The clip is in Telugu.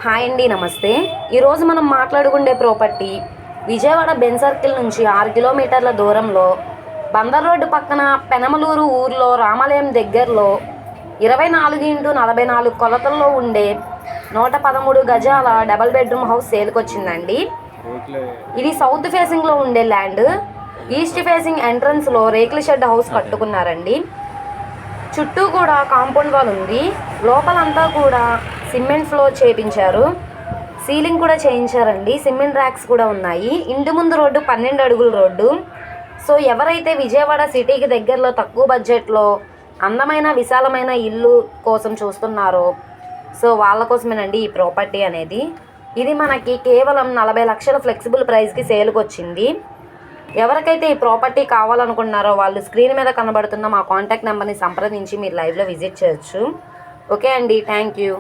హాయ్ అండి, నమస్తే. ఈరోజు మనం మాట్లాడుకునే ప్రాపర్టీ విజయవాడ బెన్ సర్కిల్ నుంచి 6 కిలోమీటర్ల దూరంలో బందర్ రోడ్డు పక్కన పెనమలూరు ఊర్లో రామాలయం దగ్గరలో 24x44 కొలతల్లో ఉండే 113 గజాల డబల్ బెడ్రూమ్ హౌస్ సేల్కొచ్చిందండి. ఇది సౌత్ ఫేసింగ్లో ఉండే ల్యాండ్. ఈస్ట్ ఫేసింగ్ ఎంట్రన్స్లో రేకుల షెడ్ హౌస్ కట్టుకున్నారండి. చుట్టూ కూడా కాంపౌండ్ వాల్ ఉంది. లోపలంతా కూడా సిమెంట్ ఫ్లోర్ చేయించారు. సీలింగ్ కూడా చేయించారండి. సిమెంట్ ర్యాక్స్ కూడా ఉన్నాయి. ఇంటి ముందు రోడ్డు 12 అడుగుల రోడ్డు. సో ఎవరైతే విజయవాడ సిటీకి దగ్గరలో తక్కువ బడ్జెట్లో అందమైన విశాలమైన ఇల్లు కోసం చూస్తున్నారో సో వాళ్ళ కోసమేనండి ఈ ప్రాపర్టీ అనేది. ఇది మనకి కేవలం 40 లక్షల ఫ్లెక్సిబుల్ ప్రైస్కి సేల్కి వచ్చింది. ఎవరికైతే ఈ ప్రాపర్టీ కావాలనుకుంటున్నారో వాళ్ళు స్క్రీన్ మీద కనబడుతున్న మా కాంటాక్ట్ నెంబర్ని సంప్రదించి మీరు లైవ్లో విజిట్ చేయొచ్చు. ఓకే అండి, థ్యాంక్ యూ.